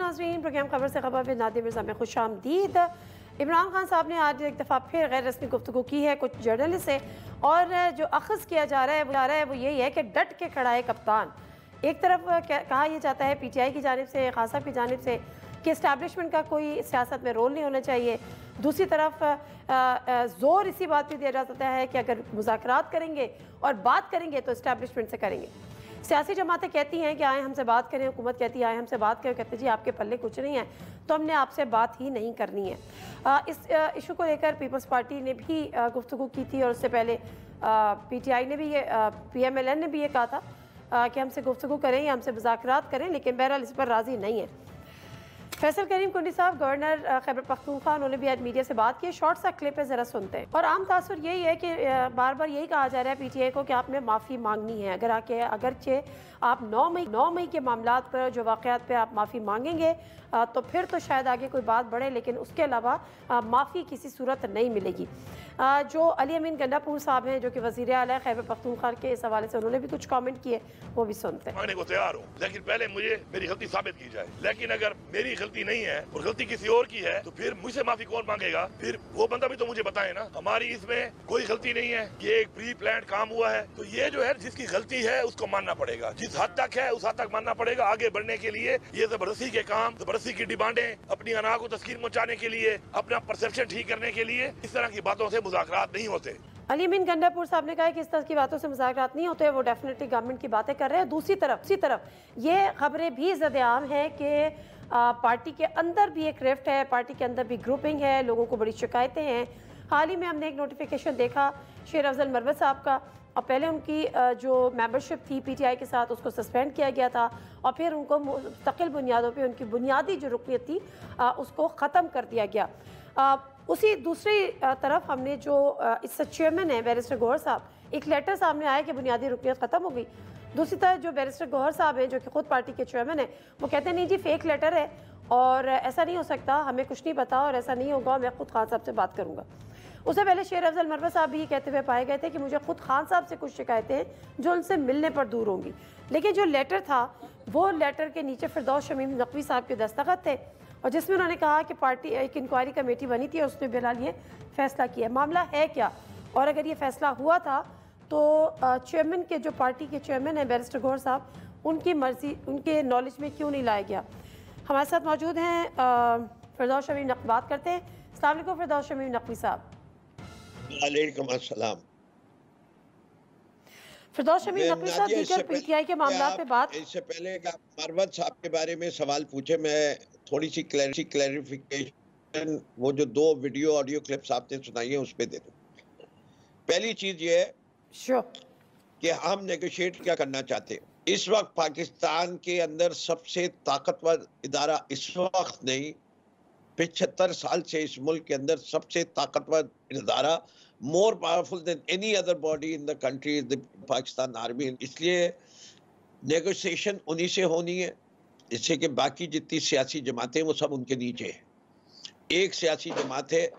नाज़रीन, प्रोग्राम खबर से खबर में नादिर मिर्ज़ा में खुशामदीद। इमरान खान साहब ने आज एक दफ़ा फिर गैर रस्मी गुफ्तगू की है कुछ जर्नलिस्ट से, और जो अखज़ किया जा रहा है वो यही है कि डट के खड़ा है कप्तान। एक तरफ कहा यह जाता है PTI की जानिब से, खान साहब की जानिब से, कि इस्टेब्लिशमेंट का कोई सियासत में रोल नहीं होना चाहिए। दूसरी तरफ जोर इसी बात पर दिया जाता है कि अगर मुज़ाकरात करेंगे और बात करेंगे तो इस्टेब्लिशमेंट से करेंगे। सियासी जमातें कहती हैं कि आए हमसे बात करें, हुकूमत कहती है आए हमसे बात करें, कहते जी आपके पल्ले कुछ नहीं है तो हमने आपसे बात ही नहीं करनी है। इस इशू को लेकर पीपल्स पार्टी ने भी गुफ्तगू की थी, और उससे पहले PTI ने भी ये PMLN ने भी ये कहा था कि हमसे गुफ्तगू करें या हमसे मुज़ाकरात करें, लेकिन बहरहाल इस पर राज़ी नहीं है। फैसल करीम कुंडी साहब, गवर्नर खैबर पख्तूनख्वा, उन्होंने भी आज मीडिया से बात की। शॉर्ट सा क्लिप है, ज़रा सुनते हैं। और आम तासुर यही है कि बार बार यही कहा जा रहा है PTI को कि आपने माफ़ी मांगनी है। अगरचे आप 9 मई के मामलात पर, जो वाक़यात पर आप माफ़ी मांगेंगे तो फिर तो शायद आगे कोई बात बढ़े, लेकिन उसके अलावा माफ़ी किसी सूरत नहीं मिलेगी। जो अली अमीन गंडापुर साहब हैं, जो कि वज़ीर आला खैबर पख्तूनख्वा के इस हवाले से उन्होंने भी कुछ कमेंट किए, वो भी सुनते हैं। मांगने को तैयार हूँ, लेकिन पहले मुझे मेरी गलती साबित की जाए। लेकिन अगर मेरी गलती नहीं है और गलती किसी और की है तो फिर मुझसे माफी कौन मांगेगा? फिर वो बंदा भी तो मुझे बताए ना। हमारी इसमें कोई गलती नहीं है, ये एक प्री प्लान काम हुआ है। तो ये जो है जिसकी गलती है उसको मानना पड़ेगा, जिस हद तक है उस हद तक मानना पड़ेगा। आगे बढ़ने के लिए ये जबरदस्ती के काम, जबरदस्ती की डिमांडें, अपनी अना को तस्कीन पहुँचाने के लिए, अपना परसेप्शन ठीक करने के लिए इस तरह की बातों से मुज़ाकरात नहीं होते। अली अमीन गंडापुर साहब ने कहा कि इस तरह की बातों से मुज़ाकरात नहीं होते, वो डेफिनेटली गवर्नमेंट की बातें कर रहे हैं। दूसरी तरफ ये खबरें भी ज़द-ए-आम है कि पार्टी के अंदर भी एक रिफ्ट है, पार्टी के अंदर भी ग्रुपिंग है, लोगों को बड़ी शिकायतें हैं। हाल ही में हमने एक नोटिफिकेशन देखा शेर अफजल मरवत साहब का, और पहले उनकी जो मेंबरशिप थी PTI के साथ उसको सस्पेंड किया गया था, और फिर उनको मुस्तकिल बुनियादों पे उनकी बुनियादी जो रुकनीत थी उसको ख़त्म कर दिया गया। उसी दूसरी तरफ हमने जो इस चेयरमैन है बैरिस्टर गौहर साहब, एक लेटर सामने आया कि बुनियादी रुकनीत ख़त्म हो गई। दूसरी तरफ जो बैरिस्टर गौहर साहब हैं, जो कि खुद पार्टी के चेयरमैन हैं, वो कहते हैं नहीं जी फेक लेटर है और ऐसा नहीं हो सकता, हमें कुछ नहीं पता और ऐसा नहीं होगा, मैं खुद खान साहब से बात करूँगा। उससे पहले शेर अफजल मरवत साहब भी कहते हुए पाए गए थे कि मुझे खुद खान साहब से कुछ शिकायतें हैं जो उनसे मिलने पर दूर होंगी। लेकिन जो लेटर था वो लेटर के नीचे फिरदौस शमीम नकवी साहब के दस्तखत थे, और जिसमें उन्होंने कहा कि पार्टी एक इंक्वायरी कमेटी बनी थी और उसने फिलहाल ये फैसला किया। मामला है क्या, और अगर ये फैसला हुआ था तो चेयरमैन के, जो पार्टी के चेयरमैन हैं बैरिस्टर गौहर साहब, उनकी मर्जी, उनके नॉलेज में क्यों नहीं लाया गया? हमारे साथ मौजूद हैं फिरदौस शमीम नकवी। बात करते हैं। अस्सलाम वालेकुम फिरदौस शमीम नकवी साहब। वालेकुम अस्सलाम। फिरदौस शमीम नकवी साहब, दीगर PTI के मामला पे बात, इससे पहले कि आप मरवत साहब के बारे में सवाल पूछे, मैं थोड़ी सी क्लैरिफिकेशन वो जो 2 वीडियो ऑडियो क्लिप्स आपने सुनाई है उस पर दे दूं। पहली चीज ये है कि हम नेगोशिएट क्या करना चाहते हैं। इस वक्त पाकिस्तान के अंदर सबसे ताकतवर इदारा, इस वक्त नहीं 75 साल से इस मुल्क के अंदर सबसे ताकतवर इदारा, more powerful than any other body in the country, is the Pakistan army. इसलिए नेगोशिएशन उन्हीं से होनी है, इससे कि बाकी जितनी सियासी जमातें वो सब उनके नीचे है। एक सियासी जमात है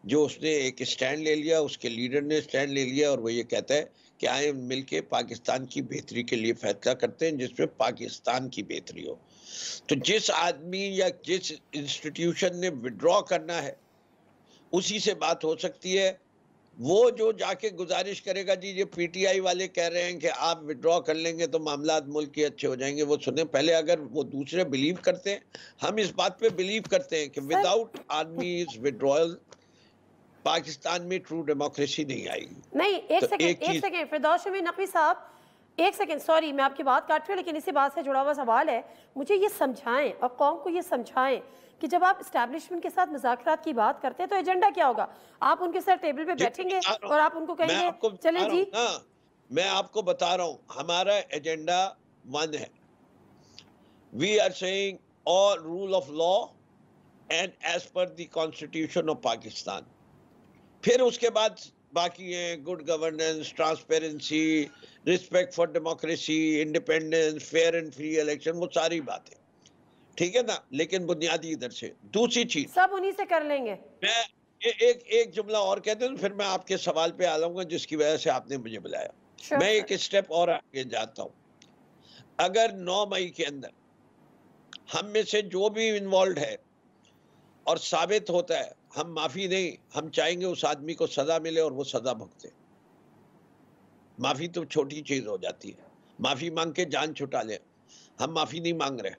जो उसने एक स्टैंड ले लिया, उसके लीडर ने स्टैंड ले लिया, और वो ये कहता है कि आए मिलके पाकिस्तान की बेहतरी के लिए फैसला करते हैं जिसमें पाकिस्तान की बेहतरी हो। तो जिस आदमी या जिस इंस्टीट्यूशन ने विड्रॉ करना है उसी से बात हो सकती है। वो जो जाके गुजारिश करेगा जी ये PTI वाले कह रहे हैं कि आप विड्रॉ कर लेंगे तो मामला मुल्क के अच्छे हो जाएंगे, वो सुने पहले। अगर वो दूसरे बिलीव करते हैं, हम इस बात पे बिलीव करते हैं कि विदाउट आर्मीज विड्रॉयल पाकिस्तान में ट्रू डेमोक्रेसी नहीं आएगी। नहीं, एक सेकंड फिरदौस शमीम नकवी साहब, एक सेकंड, सॉरी मैं आपकी बात काट रही हूँ, लेकिन इसी बात से जुड़ा हुआ सवाल है। मुझे ये समझाएं और कौम को ये समझाएं कि जब आप इस्टेब्लिशमेंट के साथ मुज़ाकरात की बात करते हैं तो एजेंडा क्या होगा? आप उनके साथ टेबल पे बैठेंगे और आप उनको कहेंगे चले जी। मैं आपको बता रहा हूँ, हमारा एजेंडा 1 है। We are saying all rule of law and as per the constitution of Pakistan. फिर उसके बाद बाकी है good governance, transparency, respect for democracy, independence, fair and free election, वो सारी बातें ठीक है ना। लेकिन बुनियादी इधर से दूसरी चीज सब उन्हीं से कर लेंगे। मैं एक जुमला और कहते हैं, फिर मैं आपके सवाल पे आ जाऊंगा जिसकी वजह से आपने मुझे बुलाया। मैं एक स्टेप और आगे जाता हूं। अगर 9 मई के अंदर हम में से जो भी इन्वॉल्व है और साबित होता है, हम माफी नहीं, हम चाहेंगे उस आदमी को सजा मिले और वो सजा भुगते। माफी तो छोटी चीज हो जाती है, माफी मांग के जान छुटा ले। हम माफी नहीं मांग रहे,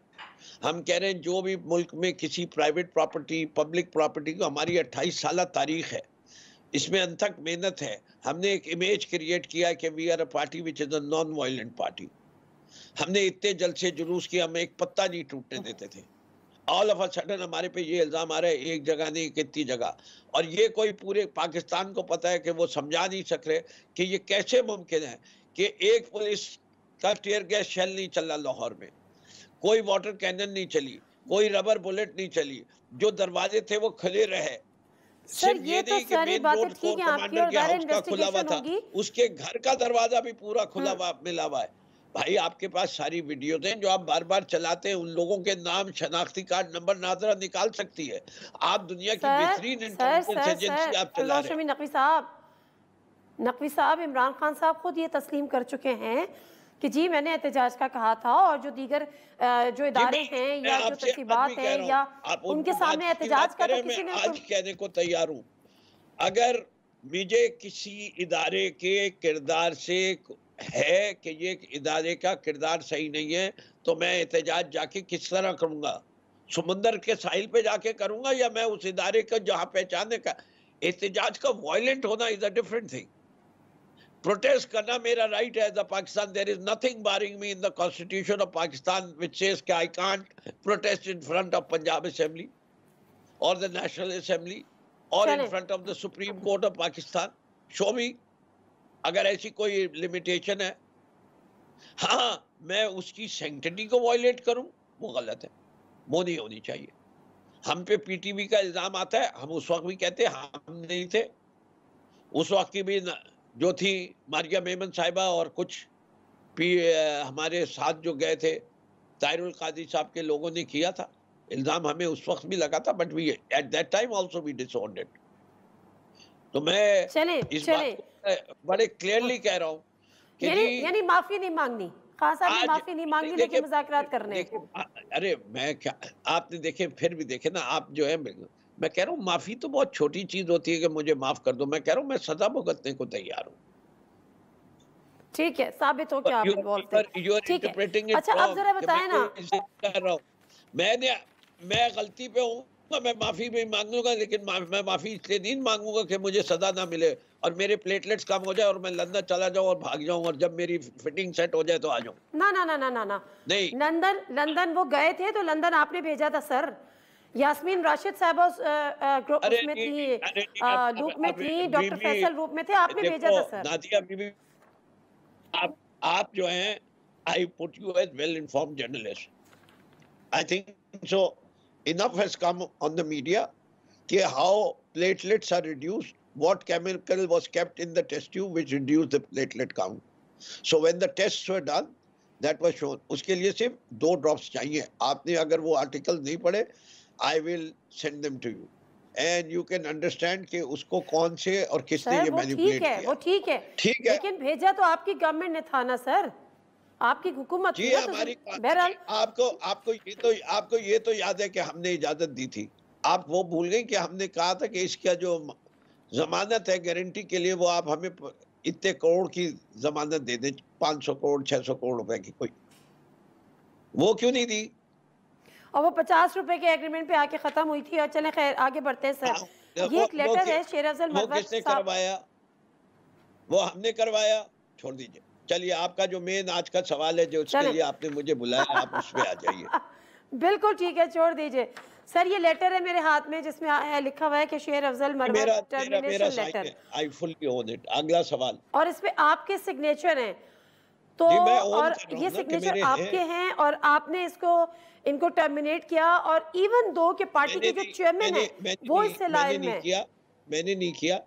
हम कह रहे हैं जो भी मुल्क में किसी प्राइवेट प्रॉपर्टी, पब्लिक प्रॉपर्टी को, हमारी 28 साल तारीख है, इसमें अनथक मेहनत है। हमने एक इमेज क्रिएट किया कि we are a party which is a non violent party. हमने इतने जलसे जुलूस किया, हम एक पत्ता नहीं टूटने देते थे। ऑल ऑफ अ सडन हमारे पे ये इल्जाम आ रहा है एक जगह नहीं कितनी जगह, और ये कोई पूरे पाकिस्तान को पता है कि वो समझा नहीं सक रहे कि ये कैसे मुमकिन है कि एक पुलिस का टीयर गैस शेल नहीं चला लाहौर में, कोई वाटर कैनन नहीं चली, कोई रबर बुलेट नहीं चली, जो दरवाजे थे वो खुले रहे। सर ये तो सारी बातें ठीक है आपकी, और दायरा इन्वेस्टिगेशन होगी, उसके घर का दरवाजा भी पूरा खुला हुआ मिला हुआ है। भाई आपके पास सारी वीडियोज हैं जो आप बार बार चलाते हैं, उन लोगों के नाम, शनाख्ती कार्ड नंबर नाजरा निकाल सकती है। आप दुनिया की बेहतरीन इंटेलिजेंस एजेंसी आप चला रहे हैं। नकवी साहब, इमरान खान साहब खुद ये तस्लीम कर चुके हैं कि जी मैंने एहतजाज का कहा था, और जो दीगर जो इदारे हैं या जो तस्वीबात है या उनके सामने एहतजाज का तो किसी ने आज कहने को तैयार हूँ। अगर मुझे किसी इदारे के किरदार से है कि ये इदारे का किरदार सही नहीं है, तो मैं एहतजाज जाके किस तरह करूंगा? समुंदर के साहिल पे जाके करूंगा, या मैं उस इदारे का जहां पहचाने का? एहतजाज का वायलेंट होना is a different thing. Protest करना मेरा राइट है as a Pakistan. There is nothing barring me in the constitution of Pakistan which says कि I can't protest in front of Punjab assembly और द नेशनल असेंबली और in front of the supreme court of Pakistan. Show me अगर ऐसी कोई limitation है। हाँ, मैं उसकी सैंक्टिटी को वायलेट करूं, वो गलत है, वो नहीं होनी चाहिए। हम पे पीटीवी का इल्जाम आता है, हम उस वक्त भी कहते हैं हम नहीं थे। उस वक्त की भी जो थी मारिया मेमन साहिबा और कुछ हमारे साथ जो गए थे ताहिरुल कादी साहब के लोगों ने किया था। इल्जाम हमें उस वक्त भी लगा था, but we at that time also we disordered. तो मैं इस बात को बड़े क्लियरली कह रहा हूँ कि यानी माफी नहीं मांगनी, खान साहब ने माफी नहीं मांगनी, लेकिन मुज़ाकरात करने। अरे मैं क्या, आपने देखे, फिर भी देखे ना आप जो है, मैं कह रहा हूँ माफी तो बहुत छोटी चीज होती है कि मुझे माफ कर दो। मैं कह रहा हूँ मैं सजा भुगतने को तैयार हूँ। ठीक है, साबित हो कि आप इन्वॉल्व थे। ठीक है, अच्छा अब जरा बताएं ना। मैं गलती पे हूँ, मैं माफी भी मांगूंगा, लेकिन मैं माफी इसलिए नहीं मांगूंगा कि मुझे सजा ना मिले और मेरे प्लेटलेट्स कम हो जाए और मैं लंदन चला जाऊं और भाग जाऊं, और जब मेरी फिटिंग सेट हो जाए तो आ जाऊं। ना ना ना ना ना ना नहीं, लंदन वो गए थे तो लंदन आपने भेजा था सर। यास्मीन राशिद साहब ग्रुप में थी, लूप में थी, डॉक्टर फैसल रूप में थे, आपने भेजा था सर। नादिया बीबी, आप जो हैं, I put you as well informed journalist. I think so enough has come on the media कि how platelets are reduced, what chemical was kept in the test tube which reduced the platelet count. So when the tests were done, that was shown. उसके लिए सिर्फ 2 drops चाहिए। आपने अगर वो article नहीं पढ़े, I will send them to you and you can understand कि उसको कौन से और किसने ये मैनिपुलेट किया। वो ठीक है, लेकिन भेजा तो आपकी गवर्नमेंट ने था ना सर, आपकी हुकूमत जी हमारी। आपको ये तो याद है कि हमने इजाजत दी थी। आप वो भूल गए कि हमने कहा था कि इसका जो जमानत है गारंटी के लिए, वो आप हमें इतने करोड़ की जमानत दे दें, 500 करोड़ 600 करोड़ रुपए की, कोई वो क्यों नहीं दी? और वो 50 रुपए के एग्रीमेंट पे आके खत्म हुई थी। और चले खैर आगे बढ़ते हैं सर। ये एक लेटर है शेर अफजल मरवत साहब। किसने करवाया? वो हमने करवाया। छोड़ दीजिए, चलिए आपका जो मेन आज का सवाल है, जो उसके लिए आपने मुझे बुलाया, आप उसमें आ जाइए। बिल्कुल ठीक है, छोड़ दीजिए सर। ये लेटर है मेरे हाथ में जिसमें लिखा हुआ है कि Sher Afzal Marwat termination letter. I fully own it. अगला सवाल। और इसमें आपके सिग्नेचर हैं, तो और ये सिग्नेचर आपके हैं, और आपने इनको टर्मिनेट किया, और इवन दो के पार्टी के जो चेयरमैन है वो इससे लाइन में। मैंने नहीं किया।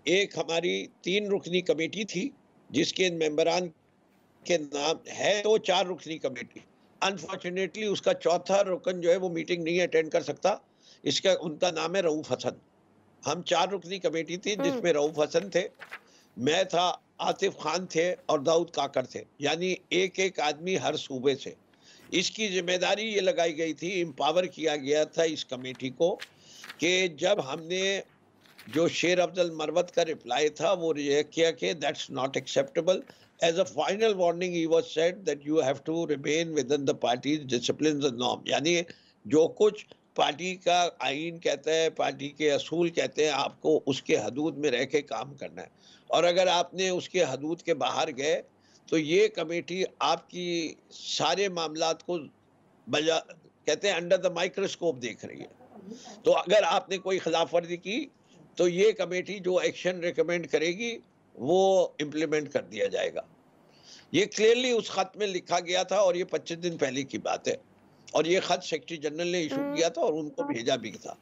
एक हमारी 3 रुकनी कमेटी थी जिसके मेंबरान के नाम है, तो 4 रुकनी कमेटी। अनफॉर्चुनेटली उसका चौथा रुकन जो है वो मीटिंग नहीं अटेंड कर सकता। उनका नाम है रऊफ हसन। हम 4 रुकनी कमेटी थी जिसमें रऊफ हसन थे, मैं था, आतिफ खान थे और दाऊद काकर थे। यानी एक आदमी हर सूबे से। इसकी जिम्मेदारी ये लगाई गई थी, एम्पावर किया गया था इस कमेटी को कि जब हमने जो शेर अफजल मरवत का रिप्लाई था वो रिजेक्ट किया कि that's not acceptable, as a final warning he was said that you have to remain within the party discipline and norm, यानी जो कुछ पार्टी का आईन कहता है, पार्टी के असूल कहते हैं, आपको उसके हदूद में रह के काम करना है, और अगर आपने उसके हदूद के बाहर गए तो ये कमेटी आपकी सारे मामलात को बजा कहते हैं अंडर द माइक्रोस्कोप देख रही है। तो अगर आपने कोई खिलाफ वर्जी की तो ये कमेटी जो एक्शन रिकमेंड करेगी वो इम्प्लीमेंट कर दिया जाएगा। ये क्लियरली उस खत में लिखा गया था और ये 25 दिन पहले की बात है, और ये खत सेक्रेटरी जनरल ने इशू किया था और उनको भेजा भी था।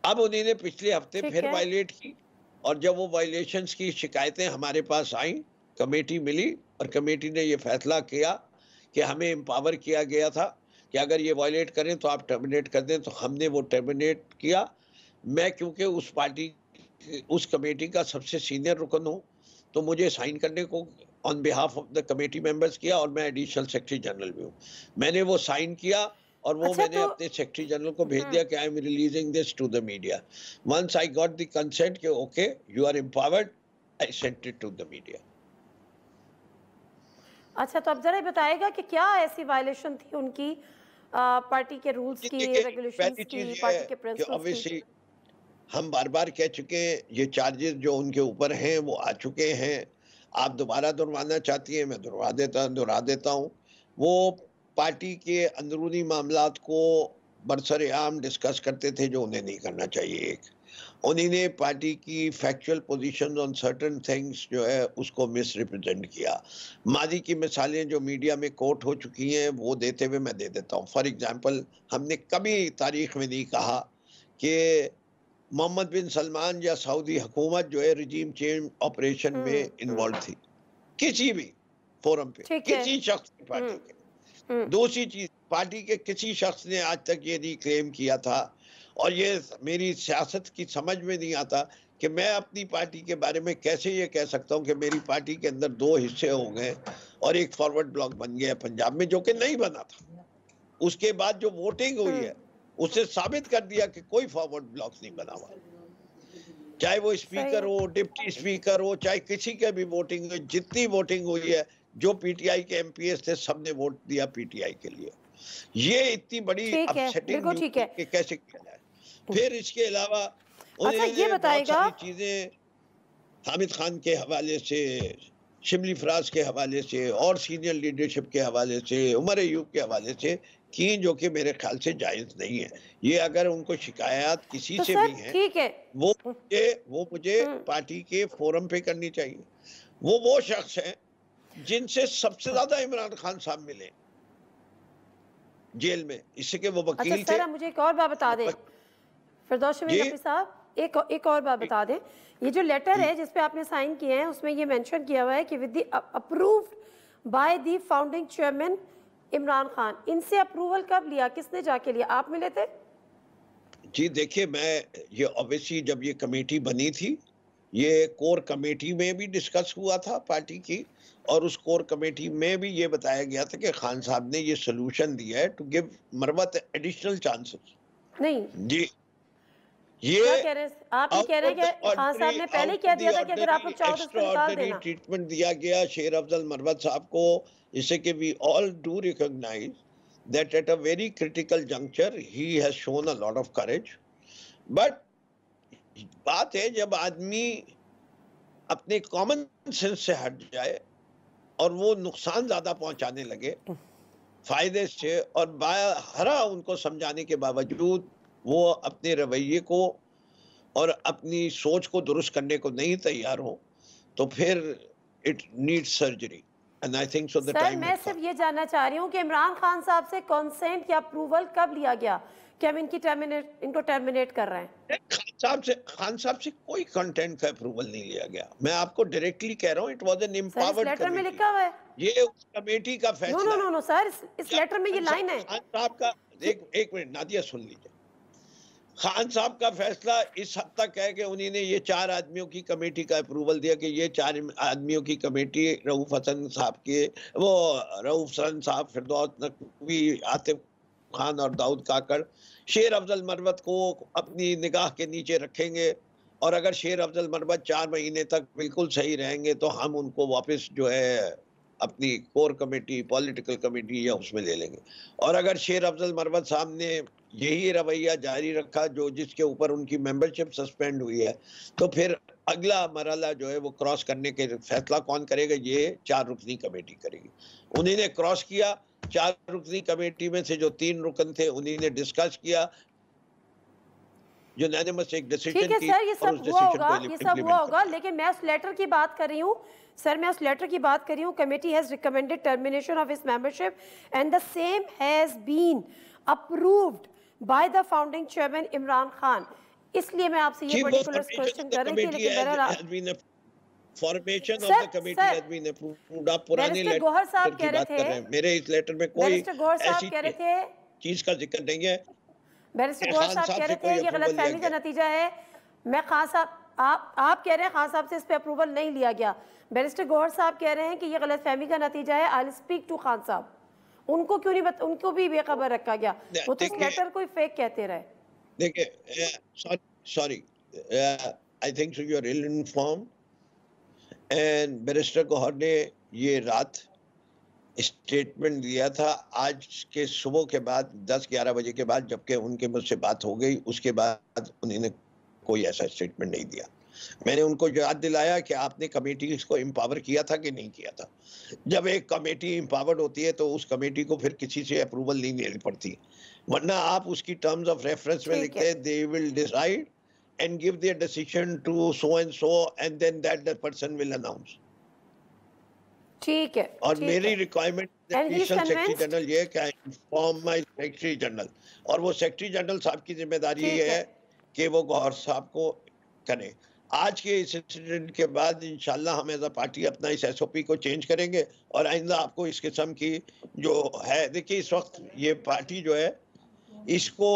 अब उन्होंने पिछले हफ्ते फिर वायलेट की, और जब वो वायलेशंस की शिकायतें हमारे पास आई, कमेटी मिली और कमेटी ने ये फैसला किया कि हमें एम्पावर किया गया था कि अगर ये वायलेट करें तो आप टर्मिनेट कर दें, तो हमने वो टर्मिनेट किया। मैं क्योंकि उस पार्टी उस कमेटी का सबसे सीनियर रुकन हूँ तो मुझे साइन करने को on behalf of the committee members किया, और मैं एडिशनल सेक्रेटरी जनरल भी हूँ। मैंने वो साइन किया और वो मैंने अपने सेक्रेटरी जनरल को भेज दिया कि I am releasing this to the media. Once I got the consent कि okay you are empowered, I sent it to the media. अच्छा, तो अब जरा बताएगा कि क्या ऐसी वायलेशन थी उनकी पार्टी के रूल्स की, रेगुलेशंस की, पार्टी के प्रिंसिपल्स की? हम बार बार कह चुके हैं ये चार्जेस जो उनके ऊपर हैं वो आ चुके हैं। आप दोबारा दोहराना चाहती हैं, मैं दोहरा देता हूँ। वो पार्टी के अंदरूनी मामलात को बरसर-ए-आम डिस्कस करते थे जो उन्हें नहीं करना चाहिए। एक उन्होंने पार्टी की factual position on certain things जो है उसको मिस रिप्रेजेंट किया। माजी की मिसालें जो मीडिया में कोट हो चुकी हैं वो देते हुए मैं दे देता हूँ। फॉर एग्जांपल, हमने कभी तारीख में नहीं कहा कि मोहम्मद बिन सलमान या सऊदी हुकूमत जो है रिजीम चेंज ऑपरेशन में इन्वॉल्व थी किसी भी फोरम पे, किसी शख्स की पार्टी के। दूसरी चीज, पार्टी के किसी शख्स ने आज तक ये नहीं क्लेम किया था, और ये मेरी सियासत की समझ में नहीं आता कि मैं अपनी पार्टी के बारे में कैसे ये कह सकता हूँ कि मेरी पार्टी के अंदर 2 हिस्से हो गए और एक फॉरवर्ड ब्लॉक बन गया पंजाब में, जो कि नहीं बना था। उसके बाद जो वोटिंग हुई है उससे साबित कर दिया कि कोई फॉरवर्ड ब्लॉक नहीं बना हुआ, चाहे वो स्पीकर हो, डिप्टी स्पीकर हो, चाहे किसी के भी वोटिंग हो। जितनी वोटिंग हुई है, जो पीटीआई के एमपीएस थे सबने वोट दिया पीटीआई के लिए। ये इतनी बड़ी अपसेटिंग कि कैसे किया जाए। फिर इसके अलावा ये बताएगा चीजें हामिद खान के हवाले से, शिमली फराज के हवाले से और सीनियर लीडरशिप के हवाले से, उमर अयूब के हवाले से की, जो कि मेरे ख्याल से जायज नहीं है। ये अगर उनको शिकायत किसी से भी है, ठीक है, वो मुझे पार्टी के फोरम पे करनी चाहिए। वो शख्स है जिनसे सबसे ज्यादा इमरान खान साहब मिले जेल में, इससे के वो वकील थे। मुझे एक और बात बता दें फिरदौस शमीम साहब, एक और बात बता दें। ये जो लेटर है जिसपे आपने साइन किए हैं उसमें ये मेंशन किया हुआ है कि with the approved by the founding chairman Imran Khan. इनसे अप्रूवल कब लिया, किसने जाके लिया, आप मिले थे? जी देखिए, मैं ये ऑब्वियसली जब ये कमेटी बनी थी, ये कोर कमेटी में भी डिस्कस हुआ था पार्टी की, और उस कोर कमेटी में भी ये बताया गया था कि खान साहब ने ये सोल्यूशन दिया है to give Marwat additional chances. नहीं जी, ये क्या कह रहे हैं आप? ये कह रहे हैं कि खान साहब ने पहले कह दिया था कि अगर आप लोग चाहो तो उसको निकाल देना। ट्रीटमेंट दिया गया शेर अफजल मरवत साहब को, इससे कि we all do recognize that at a very critical juncture he has shown a lot of courage, but बात है जब आदमी अपने कॉमन सेंस से हट जाए और वो नुकसान ज्यादा पहुंचाने लगे फायदे से, और बाहरा उनको समझाने के बावजूद वो अपने रवैये को और अपनी सोच को दुरुस्त करने को नहीं तैयार हो, तो फिर it needs surgery. And I think so the time मैं सिर्फ ये जानना चाह रही हूँ कि इमरान खान साहब से कंसेंट या अप्रूवल कब लिया गया कि हम इनको टर्मिनेट कर रहे हैं? खान साहब से कोई कंटेंट का अप्रूवल नहीं लिया गया। मैं आपको डायरेक्टली कह रहा हूँ, it was an empowered letter में लिखा हुआ है, ये उस कमेटी का फैसला। नो सर, इस लेटर में ये लाइन है। खान साहब का एक मिनट नादिया सुन लीजिए। खान साहब का फैसला इस हद तक है कि उन्होंने ये 4 आदमियों की कमेटी का अप्रूवल दिया कि ये 4 आदमियों की कमेटी रऊफ हसन साहब के, वो रऊफ हसन साहब, फिरदौस नकवी, आतिफ खान और दाऊद काकड़ शेर अफजल मरवत को अपनी निगाह के नीचे रखेंगे, और अगर शेर अफजल मरवत 4 महीने तक बिल्कुल सही रहेंगे तो हम उनको वापस जो है अपनी कोर कमेटी, पॉलिटिकल कमेटी या उसमें ले लेंगे। और अगर शेर अफजल मरवत साहब ने यही रवैया जारी रखा जो जिसके ऊपर उनकी मेंबरशिप सस्पेंड हुई है, तो फिर अगला मरहला जो है वो क्रॉस करने के फैसला कौन करेगा? ये 4 रुकनी कमेटी करेगी। उन्होंने क्रॉस किया, 4 रुकनी कमेटी में से जो 3 रुकन थे उन्होंने डिस्कस किया, यूनानिमस एक डिसीजन ठीक है की, सर, ये और उस सब हुआ डिसीजन होगा, को ये सब हुआ implement होगा, लेकिन मैं उस लेटर की बात कर रही हूँ सर, मैं उस लेटर की बात कर रही हूँ। Committee has recommended termination of his membership and the same has been approved by the founding chairman Imran Khan. इसलिए मैं आपसे ये पर्टिकुलर क्वेश्चन कर रही थी, लेकिन बहरहाल formation of the committee has been approved. आप पुराने गौहर साहब लेटर की बात कर रहे हैं, मेरे इस लेटर में कोई ऐसी चीज का जिक्र नहीं है। बैरिस्टर गौहर साहब कह रहे थे ये गलतफहमी का नतीजा है। मैं खान साहब, आप कह रहे हैं खान साहब से इस पे अप्रूवल नहीं लिया गया। बैरिस्टर गौहर साहब कह रहे हैं कि ये गलतफहमी का नतीजा है। I will speak to Khan साहब, उनको क्यों नहीं उनको भी बेखबर रखा गया? वो तो इस लेटर को फेक कहते रहे। देखिए, sorry, I think so you are ill informed, and barrister Gohar ने ये रात स्टेटमेंट दिया था आज के सुबह के बाद 10-11 बजे के बाद, जबकि उनके मुझसे बात हो गई, उसके बाद उन्होंने कोई ऐसा स्टेटमेंट नहीं दिया। मैंने उनको याद दिलाया कि आपने कमेटी को एम्पावर किया था कि नहीं किया था। जब एक कमेटी एम्पावर्ड होती है तो उस कमेटी को फिर किसी से अप्रूवल नहीं लेनी पड़ती, वरना आप उसकी टर्म्स ऑफ रेफरेंस में लिखते हैं they will decide and give their decision to so and so and then that the person will announce. ठीक है, और मेरी रिक्वायरमेंट सेक्रेटरी जनरल ये कि इन्फॉर्म माय सेक्रेटरी जनरल, और वो सेक्रेटरी जनरल साहब की जिम्मेदारी ये है कि वो गौहर साहब को करें। आज के इस इंसिडेंट के बाद इंशाल्लाह हम एज अ पार्टी अपना इस एसओपी को चेंज करेंगे और आइंदा आपको इस किस्म की जो है, देखिए इस वक्त ये पार्टी जो है इसको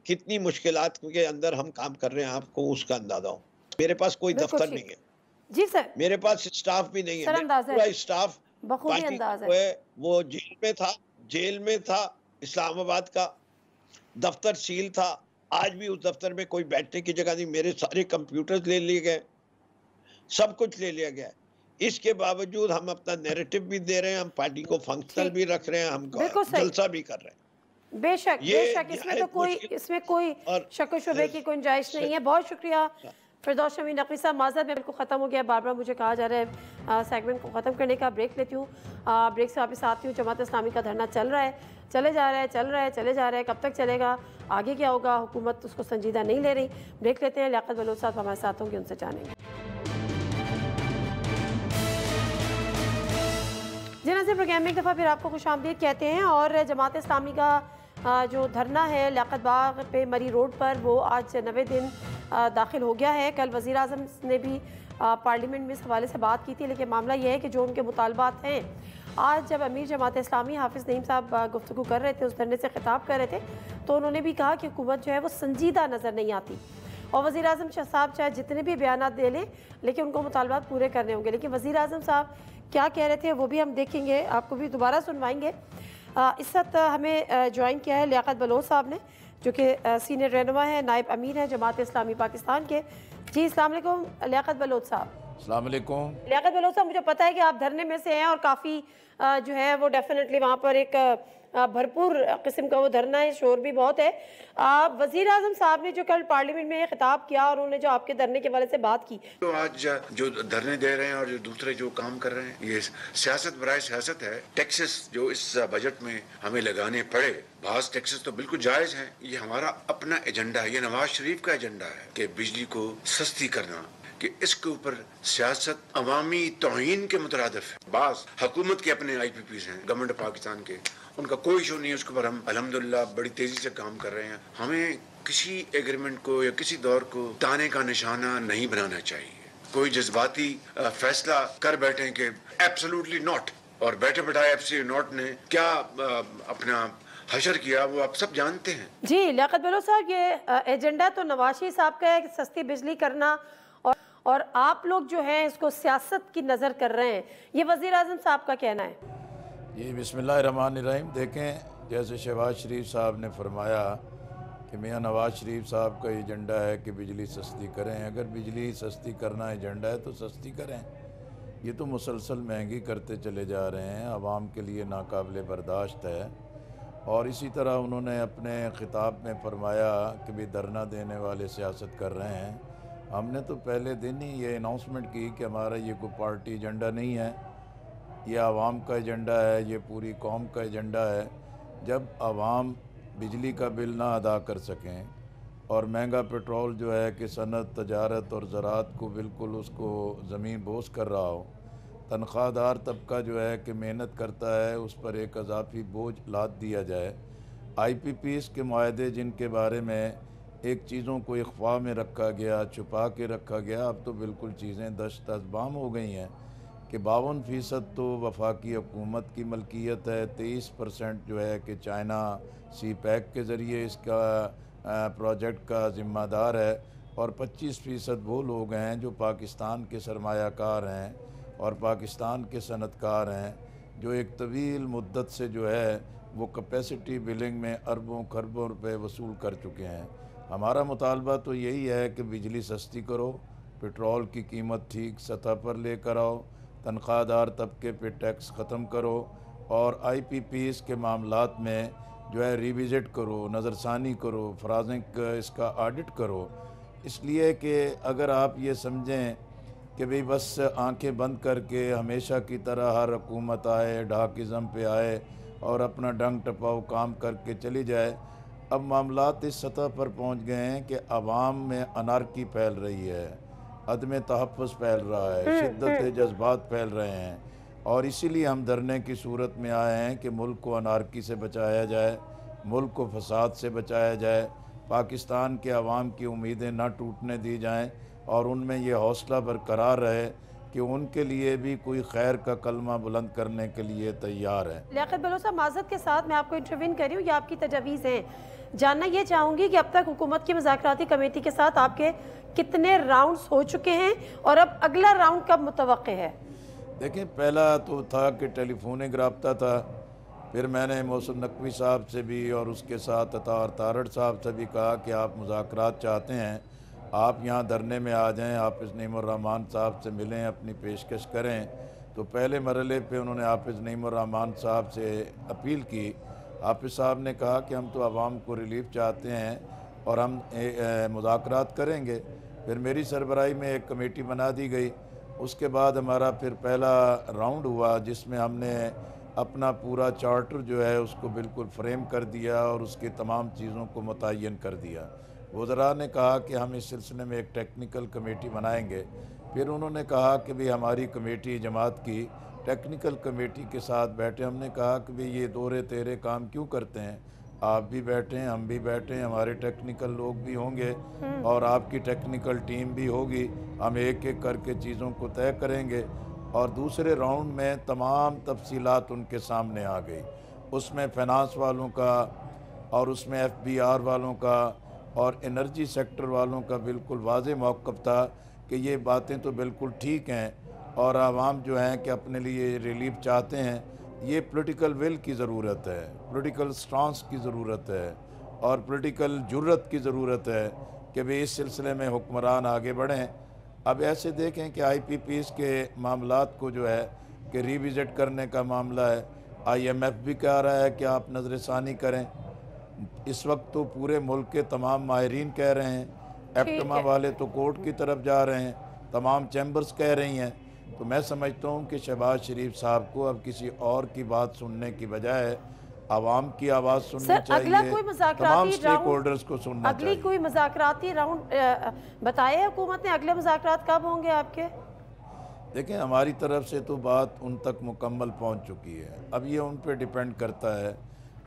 कितनी मुश्किलात के अंदर हम काम कर रहे हैं आपको उसका अंदाजा हो। मेरे पास कोई दफ्तर नहीं है जी सर, मेरे पास स्टाफ भी नहीं है, पूरा स्टाफ पार्टी है वो जेल में था इस्लामाबाद का, दफ्तर सील था, आज भी उस दफ्तर में कोई बैठने की जगह नहीं, मेरे सारे कंप्यूटर्स ले लिए गए, सब कुछ ले लिया गया। इसके बावजूद हम अपना नैरेटिव भी दे रहे हैं, हम पार्टी को फंक्शनल भी रख रहे हैं, हम जलसा भी कर रहे हैं। बेशक इसमें तो कोई शक शुबे की गुंजाइश नहीं है। बहुत शुक्रिया फिरदौस शमी नकवी साहब। माज़रत में बिल्कुल ख़त्म हो गया, बार बार मुझे कहा जा रहा है सेगमेंट को ख़त्म करने का। ब्रेक लेती हूँ, ब्रेक से वापस आती हूँ। जमात इस्लामी का धरना चल रहा है, चले जा रहा है, कब तक चलेगा, आगे क्या होगा, हुकूमत उसको संजीदा नहीं ले रही। ब्रेक लेते हैं, लियाकत बलोच साहब हमारे साथ होंगे, उनसे जानेंगे। जी नाज़रीन, प्रोग्राम में एक दफ़ा फिर आपको खुशामदीद कहते हैं। और जमात इस्लामी का जो धरना है लियाकत बाग पे मरी रोड पर, वो आज 90 दिन दाखिल हो गया है। कल वज़ीर आज़म ने भी पार्लियामेंट में इस हवाले से बात की थी, लेकिन मामला ये है कि जो उनके मुतालबात हैं, आज जब अमीर जमात इस्लामी हाफिज़ नईम साहब गुफ्तगू कर रहे थे, उस धरने से खिताब कर रहे थे, तो उन्होंने भी कहा कि हुकूमत जो है वो संजीदा नज़र नहीं आती। और वज़ीर आज़म साहब चाहे जितने भी बयान दे लें, लेकिन उनको मुतालबात पूरे करने होंगे। लेकिन वज़ीर आज़म साहब क्या कह रहे थे वो भी हम देखेंगे, आपको भी दोबारा सुनवाएंगे। इस वक्त हमें ज्वाइन किया है लियाकत बलोच साहब ने, जो कि सीनियर रहनुमा है, नायब अमीर है जमात इस्लामी पाकिस्तान के। जी अस्सलाम वालेकुम लियाकत बलोच साहब। अस्सलाम वालेकुम। लियाकत बलोच साहब, मुझे पता है कि आप धरने में से हैं और काफ़ी जो है वो डेफिनेटली वहाँ पर एक भरपूर किस्म का वो धरना है, शोर भी बहुत है। वज़ीर आज़म साहब ने जो कल पार्लियामेंट में खिताब किया और उन्होंने जो आपके धरने के वाले से बात की, तो आज जो धरने दे रहे हैं और जो दूसरे जो काम कर रहे हैं, ये सियासत बराए सियासत है। टैक्सेस जो इस बजट में हमें लगाने पड़े, बाज़ टैक्सेस तो बिल्कुल जायज हैं, ये हमारा अपना एजेंडा है, ये नवाज शरीफ का एजेंडा है कि बिजली को सस्ती करना, कि इसके ऊपर सियासत अवामी तौहीन के मुतरादिफ है। बाज़ हुकूमत के अपने IPPs हैं, गवर्नमेंट ऑफ पाकिस्तान के, उनका कोई इशू नहीं है, उसके ऊपर हम अल्हम्दुलिल्लाह बड़ी तेजी से काम कर रहे हैं। हमें किसी एग्रीमेंट को या किसी दौर को ताने का निशाना नहीं बनाना चाहिए। कोई जज्बाती फैसला कर बैठे कि एब्सोल्युटली नॉट, और बैठे बैठाए एब्सोल्युटली नॉट ने क्या अपना हशर किया वो आप सब जानते हैं। जी लियाकत बलोच साहब, ये एजेंडा तो नवाज शरीफ साहब का है कि सस्ती बिजली करना, और आप लोग जो है इसको सियासत की नज़र कर रहे हैं, ये वज़ीर आज़म साहब का कहना है। जी बिस्मिल्लाहिर्रहमानिर्रहीम। देखें, जैसे शहबाज शरीफ साहब ने फरमाया कि मियाँ नवाज शरीफ साहब का एजेंडा है कि बिजली सस्ती करें। अगर बिजली सस्ती करना एजेंडा है तो सस्ती करें। ये तो मुसलसल महंगी करते चले जा रहे हैं, आवाम के लिए नाकाबिले बर्दाश्त है। और इसी तरह उन्होंने अपने ख़िताब में फरमाया कि भी धरना देने वाले सियासत कर रहे हैं। हमने तो पहले दिन ही ये अनाउंसमेंट की कि हमारा ये कोई पार्टी एजेंडा नहीं है, ये आवाम का एजेंडा है, ये पूरी कौम का एजेंडा है। जब आवाम बिजली का बिल ना अदा कर सकें और महंगा पेट्रोल जो है कि सनत, तजारत और ज़राअत को बिल्कुल उसको ज़मीन बोस कर रहा हो, तनख्वाहदार तबका जो है कि मेहनत करता है उस पर एक अजाफी बोझ लाद दिया जाए। IPPs के मुआहदे जिनके बारे में एक चीज़ों को इख्फा में रखा गया, छुपा के रखा गया, अब तो बिल्कुल चीज़ें दस्तबाम हो गई हैं कि 52% तो वफाकी हुकूमत की मलकियत है, 23% जो है कि चाइना CPEC के ज़रिए इसका प्रोजेक्ट का ज़िम्मेदार है, और 25% वो लोग हैं जो पाकिस्तान के सरमायाकार हैं और पाकिस्तान के सनतकार हैं, जो एक तवील मुद्दत से जो है वो कैपेसिटी बिलिंग में अरबों खरबों रुपए वसूल कर चुके हैं। हमारा मुतालबा तो यही है कि बिजली सस्ती करो, पेट्रोल की कीमत ठीक सतह पर लेकर आओ, तनख्वाहदार तबके पे टैक्स ख़त्म करो, और IPPs के मामलात में जो है रिविज़िट करो, नज़रसानी करो, फराजिक इसका ऑडिट करो। इसलिए कि अगर आप ये समझें कि भाई बस आंखें बंद करके हमेशा की तरह हर हुकूमत आए, ढाकिज़म पे आए और अपना डंग टपाओ काम करके चली जाए, अब मामलात इस सतह पर पहुंच गए हैं कि आवाम में अनारकी फैल रही है, अदम तहफ़्फ़ुज़ फैल रहा है, शिद्दत जज्बात फैल रहे हैं, और इसीलिए हम धरने की सूरत में आए हैं कि मुल्क को अनारकी से बचाया जाए, मुल्क को फसाद से बचाया जाए, पाकिस्तान के अवाम की उम्मीदें ना टूटने दी जाएँ और उनमें ये हौसला बरकरार रहे कि उनके लिए भी कोई खैर का कलमा बुलंद करने के लिए तैयार है। लियाकत बलोच साहब, माज़रत के साथ मैं आपको इंटरवीन कर रही हूँ, ये आपकी तजवीज़ हैं। जानना ये चाहूँगी कि अब तक हुकूमत की मुज़ाकराती कमेटी के साथ आपके कितने राउंड्स हो चुके हैं और अब अगला राउंड कब मुतवक्के है? देखें, पहला तो था कि टेलीफोनिक रब्ता था, फिर मैंने मौसम नकवी साहब से भी और उसके साथ अतार तारड़ साहब से भी कहा कि आप मुज़ाकरात चाहते हैं, आप यहाँ धरने में आ जाएं, हाफिज़ नईमुर्रहमान साहब से मिलें, अपनी पेशकश करें। तो पहले मरहले पे उन्होंने हाफिज़ नईमुर्रहमान साहब से अपील की। हाफिज़ साहब ने कहा कि हम तो आवाम को रिलीफ चाहते हैं और हम मुज़ाकरात करेंगे। फिर मेरी सरबराही में एक कमेटी बना दी गई। उसके बाद हमारा फिर पहला राउंड हुआ जिसमें हमने अपना पूरा चार्टर जो है उसको बिल्कुल फ्रेम कर दिया और उसकी तमाम चीज़ों को मुतय्यन कर दिया। वज़रा ने कहा कि हम इस सिलसिले में एक टेक्निकल कमेटी बनाएंगे। फिर उन्होंने कहा कि भाई हमारी कमेटी जमात की टेक्निकल कमेटी के साथ बैठे। हमने कहा कि भाई ये दोहरे तेरे काम क्यों करते हैं, आप भी बैठें, हम भी बैठें, हमारे टेक्निकल लोग भी होंगे और आपकी टेक्निकल टीम भी होगी, हम एक एक करके चीज़ों को तय करेंगे। और दूसरे राउंड में तमाम तफसीलात उनके सामने आ गई, उसमें फ़ाइनेंस वालों का और उसमें FBR वालों का और एनर्जी सेक्टर वालों का बिल्कुल वाज़ेह मौक़िफ़ था कि ये बातें तो बिल्कुल ठीक हैं और आवाम जो हैं कि अपने लिए रिलीफ चाहते हैं। ये पॉलिटिकल विल की ज़रूरत है, पॉलिटिकल स्टांस की ज़रूरत है और पॉलिटिकल जुर्रत की ज़रूरत है कि भाई इस सिलसिले में हुक्मरान आगे बढ़ें। अब ऐसे देखें कि IPPs के मामलात को जो है कि रिविज़िट करने का मामला है, IMF भी कह रहा है कि आप नज़रसानी करें। इस वक्त तो पूरे मुल्क के तमाम माहिरीन कह रहे हैं, एप्टमा वाले तो कोर्ट की तरफ जा रहे हैं, तमाम चैम्बर्स कह रही हैं। तो मैं समझता हूँ कि शहबाज शरीफ साहब को अब किसी और की बात सुनने की बजाय आवाम की आवाज़ सुननी चाहिए, तमाम स्टेक होल्डर्स को सुनना चाहिए। अगली कोई मुज़ाकराती राउंड बताया हुकूमत ने, अगले मुज़ाकरात कब होंगे आपके? देखें, हमारी तरफ से तो बात उन तक मुकम्मल पहुँच चुकी है। अब ये उन पर डिपेंड करता है,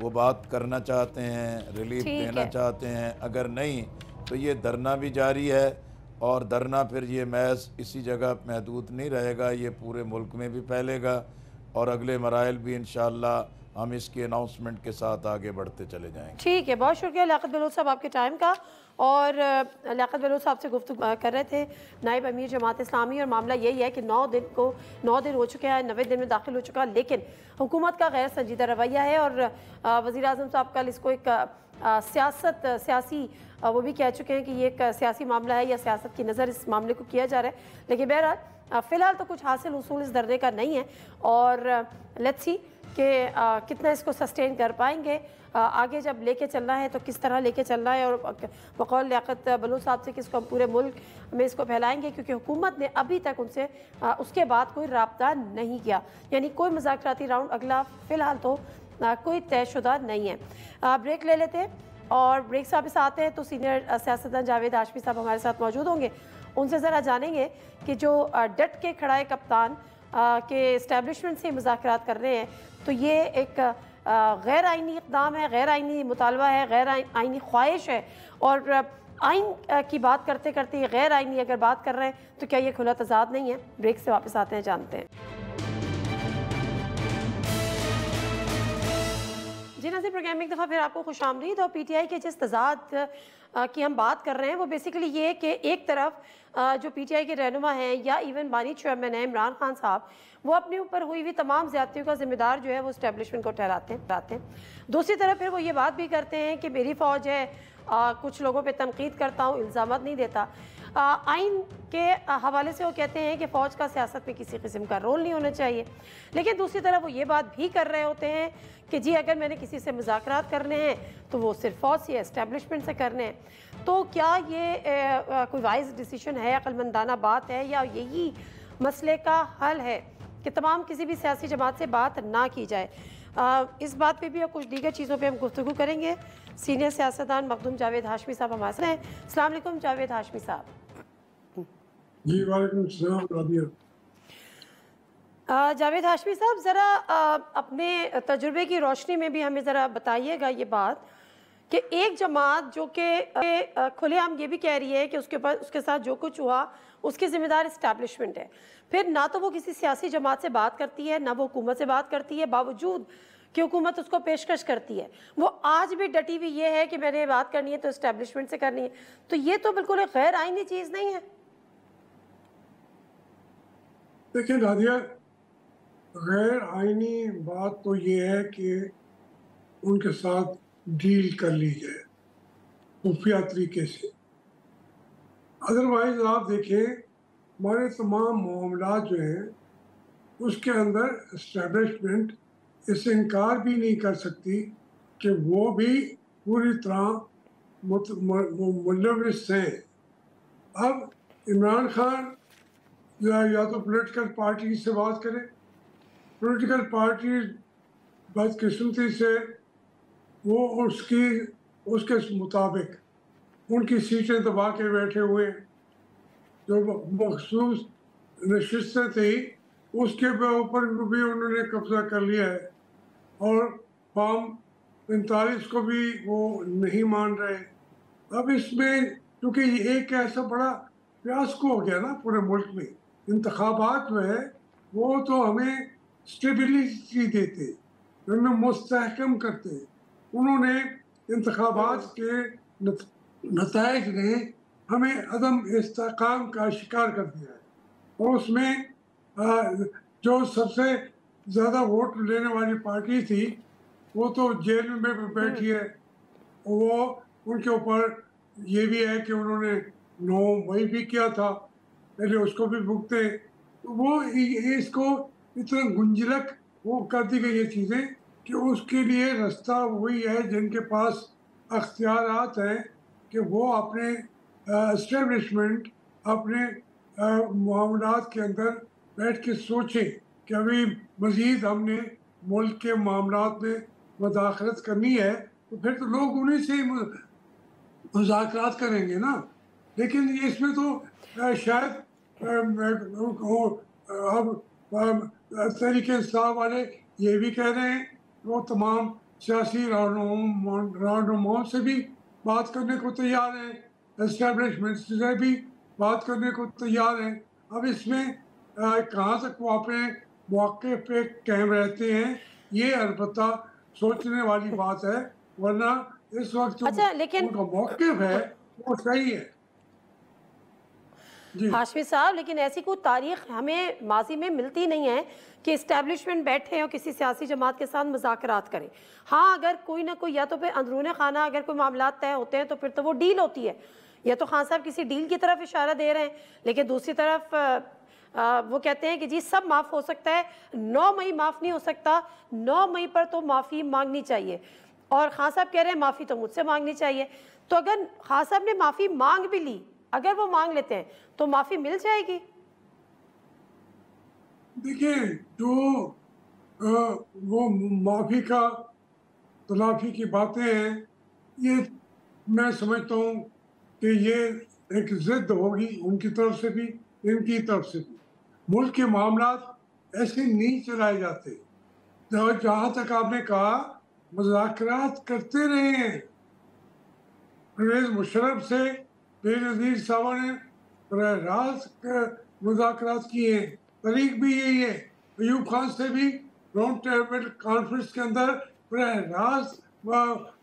वो बात करना चाहते हैं, रिलीफ देना चाहते हैं, अगर नहीं तो ये धरना भी जारी है और धरना फिर ये महज इसी जगह महदूद नहीं रहेगा, ये पूरे मुल्क में भी फैलेगा और अगले मराइल भी इंशाअल्लाह हम इसकी अनाउंसमेंट के साथ आगे बढ़ते चले जाएंगे। ठीक है, बहुत शुक्रिया लियाकत बलोच साहब आपके टाइम का। और लियाकत बलोच साहब से गुफ्तगू कर रहे थे नायब अमीर जमात इस्लामी, और मामला यही है कि 9 दिन हो चुके हैं, 90 दिन में दाखिल हो चुका, लेकिन हुकूमत का गैर संजीदा रवैया है। और वज़ीर आज़म साहब कल इसको एक सियासी वो भी कह चुके हैं कि ये एक सियासी मामला है या सियासत की नज़र इस मामले को किया जा रहा है। लेकिन बहरहाल फ़िलहाल तो कुछ हासिल उसूल इस धरने का नहीं है, और लेट्स सी कि कितना इसको सस्टेन कर पाएंगे। आगे जब लेके चलना है तो किस तरह लेके चलना है, और बकौल लियाकत बलोच साहब से कि इसको हम पूरे मुल्क में इसको फैलाएंगे, क्योंकि हुकूमत ने अभी तक उनसे उसके बाद कोई राब्ता नहीं किया, यानी कोई मुज़ाकराती राउंड अगला फ़िलहाल तो कोई तयशुदा नहीं है। ब्रेक ले लेते हैं, और ब्रेक से वापस आते हैं तो सीनियर सियासतदान जावेद हाशमी साहब हमारे साथ मौजूद होंगे। उनसे ज़रा जानेंगे कि जो डट के खड़ा है कप्तान के इस्टेब्लिशमेंट से मुज़ाकरात कर रहे हैं, तो ये एक गैर आइनी इक़दाम है, गैर आइनी मुतालबा है, गैर आइनी ख्वाहिश है, और आइन की बात करते करते गैर आइनी अगर बात कर रहे हैं तो क्या ये खुला तज़ाद नहीं है? ब्रेक से वापस आते हैं, जानते हैं। जी नाज़रीन, प्रोग्राम में एक दफ़ा फिर आपको खुशामदीद। और PTI के जिस तज़ाद की हम बात कर रहे हैं वो बेसिकली ये कि एक तरफ जो PTI के रहनुमा हैं या इवन बानी चेयरमैन है इमरान खान साहब, वो अपने ऊपर हुई हुई तमाम ज़्यादतियों का ज़िम्मेदार जो है वो इस्टेब्लिशमेंट को ठहराते हैं। दूसरी तरफ फिर वो ये बात भी करते हैं कि मेरी फ़ौज है, कुछ लोगों पे तनकीद करता हूँ, इल्ज़ामात नहीं देता। आइन के हवाले से वो कहते हैं कि फ़ौज का सियासत में किसी किस्म का रोल नहीं होना चाहिए, लेकिन दूसरी तरफ वो ये बात भी कर रहे होते हैं कि जी अगर मैंने किसी से मुज़ाकरात करने हैं तो वो सिर्फ फ़ौज से एस्टेब्लिशमेंट से करने हैं। तो क्या ये कोई वाइज डिसीजन है, अक्लमंदाना बात है, या यही मसले का हल है कि तमाम किसी भी सियासी जमात से बात ना की जाए? इस बात पे भी और कुछ दीगर चीज़ों पे हम गुफ्तगू करेंगे। सीनियर सियासतदान मखदूम जावेद हाशमी साहब हमारे साथ हैं। अस्सलाम वालेकुम जावेद हाशमी साहब। जी वालेकुम सलाम राबिया। जावेद हाशमी साहब, ज़रा अपने तजुर्बे की रोशनी में भी हमें ज़रा बताइएगा ये बात कि एक जमात जो कि खुलेआम ये भी कह रही है कि उसके साथ जो कुछ हुआ उसकी ज़िम्मेदार इस्टेब्लिशमेंट है, फिर ना तो वो किसी सियासी जमात से बात करती है, ना वो हुकूमत से बात करती है, बावजूद कि हुकूमत उसको पेशकश करती है, वो आज भी डटी हुई ये है कि मैंने बात करनी है तो इस्टेब्लिशमेंट से करनी है। तो ये तो बिल्कुल एक गैर आइनी चीज़ नहीं है? देखिए नादिया, गैर आइनी बात तो ये है कि उनके साथ डील कर ली जाए खुफिया तरीके से। अदरवाइज आप देखें हमारे तमाम मामला जो हैं उसके अंदर इस्टेब्लिशमेंट इससे इनकार भी नहीं कर सकती कि वो भी पूरी तरह मुलविस हैं। अब इमरान खान या तो पॉलिटिकल पार्टी से बात करें, पॉलिटिकल पार्टी बदकिस्मती से वो उसके मुताबिक उनकी सीटें दबा के बैठे हुए, जो मखसूस नशिस्तें थी उसके ऊपर भी उन्होंने कब्जा कर लिया है, और फॉर्म 45 को भी वो नहीं मान रहे। अब इसमें क्योंकि एक ऐसा बड़ा फियास्को हो गया ना पूरे मुल्क में, इंतखाबात जो है वो तो हमें स्टेबिलिटी देते, हमें मुस्तहकम करते, उन्होंने इंतखाबात के नताइज ने हमें अदम इस्तेकाम का शिकार कर दिया है। और उसमें जो सबसे ज़्यादा वोट लेने वाली पार्टी थी वो तो जेल में बैठी है, वो उनके ऊपर ये भी है कि उन्होंने 9 मई भी किया था, पहले उसको भी भुगते। तो वो इसको इतना गुंजलक वो कर दी गई ये चीज़ें कि उसके लिए रास्ता वही है जिनके पास अख्तियारात हैं कि वो अपने एस्टेब्लिशमेंट अपने मामलात के अंदर बैठ के सोचें कि अभी मज़ीद हमने मुल्क के मामलात में मुदाखलत करनी है, तो फिर तो लोग उन्हीं से मुज़ाकरात करेंगे ना। लेकिन इसमें तो शायद अब तहरीक इंसाफ वाले ये भी कह रहे हैं, वो तमाम सियासी रहनुमाओं से भी बात करने को तैयार हैं, एस्टेब्लिशमेंट से भी बात करने को तैयार हैं। अब इसमें कहाँ तक वो अपने मौके पे कायम रहते हैं ये अलबत्ता सोचने वाली बात है, वरना इस वक्त अच्छा, लेकिन उनका मौक़िफ़ है वो सही है। हाशमी साहब, लेकिन ऐसी कोई तारीख हमें माजी में मिलती नहीं है कि इस्टेब्लिशमेंट बैठे और किसी सियासी जमात के साथ मुज़ाकरात करें। हाँ, अगर कोई ना कोई, या तो फिर अंदरूने खाना अगर कोई मामला तय होते हैं तो फिर तो वो डील होती है, या तो खान साहब किसी डील की तरफ इशारा दे रहे हैं, लेकिन दूसरी तरफ वो कहते हैं कि जी सब माफ़ हो सकता है, 9 मई माफ़ नहीं हो सकता, 9 मई पर तो माफ़ी मांगनी चाहिए। और खान साहब कह रहे हैं माफ़ी तो मुझसे मांगनी चाहिए। तो अगर खान साहब ने माफ़ी मांग भी ली, अगर वो मांग लेते हैं तो माफ़ी मिल जाएगी? देखिए, जो वो माफ़ी का तलाफ़ी की बातें हैं, ये मैं समझता हूँ कि ये एक ज़िद होगी उनकी तरफ से भी, इनकी तरफ से भी। मुल्क के मामलात ऐसे नहीं चलाए जाते। जहाँ तक आपने कहा, मुज़ाकरात करते रहे हैं। परवेज़ मुशर्रफ से बेनज़ीर साहब ने बराह रास्त मुज़ाकरात किए हैं, तरीक़ भी यही है। अयूब खान से भी राउंड टेबल कॉन्फ्रेंस के अंदर बराह रास्त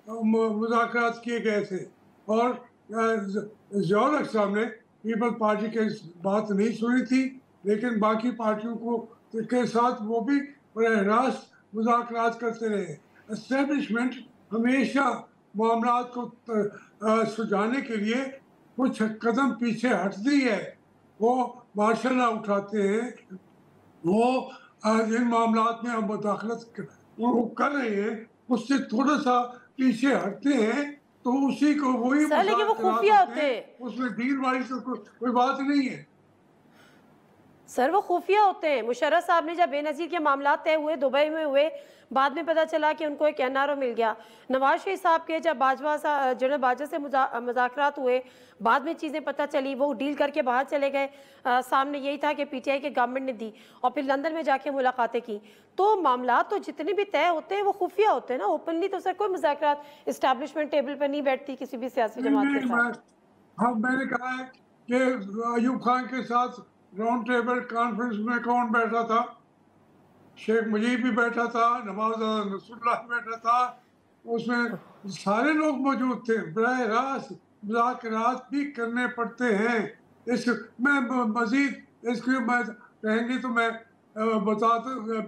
मुज़ाकरात किए गए थे, और ज़ियाउल हक़ साहब ने पीपल्स पार्टी की बात नहीं सुनी थी, लेकिन बाकी पार्टियों को के साथ वो भी बराह रास्त मुज़ाकरात करते रहे। एस्टेब्लिशमेंट हमेशा मामलात को सुलझाने के लिए कुछ कदम पीछे हटती है। वो माशाल्लाह उठाते हैं, वो जिन मामलात में हम मुदाखलत वो कर रहे हैं उससे थोड़ा सा पीछे हटते हैं, तो उसी को वही लेकिन वो खुफिया होते हैं, उसमें डील वाली तो कोई बात नहीं है। सर वो खुफिया होते हैं। मुशर्रफ साहब ने जब बेनज़ीर के मामला तय हुए, दुबई में हुए, बाद में पता चला कि उनको एक NRO मिल गया। नवाज शरीफ साहब के जब जनरल बाजवा से मुज़ाकरात हुए, बाद में चीज़ें पता चली, वो डील करके बाहर चले गए। सामने यही था कि PTI के गवर्नमेंट ने दी, और फिर लंदन में जाके मुलाकातें की। तो मामला तो जितने भी तय होते हैं वो खुफिया होते हैं ना, ओपनली तो सर कोई मुज़ाकरात इस्टेब्लिशमेंट टेबल पर नहीं बैठती किसी भी सियासी जमात के साथ। हाँ, मैंने कहा है कि अयूब खान के साथ राउंड टेबल कॉन्फ्रेंस में कौन बैठा था? शेख मुजीब भी बैठा था, नवाज नसरुल्लाह बैठा था, उसमें सारे लोग मौजूद थे। बराह रास्त मुज़ाकरात भी करने पड़ते हैं। इस मैं मज़ीद इसके मैं कहेंगे तो मैं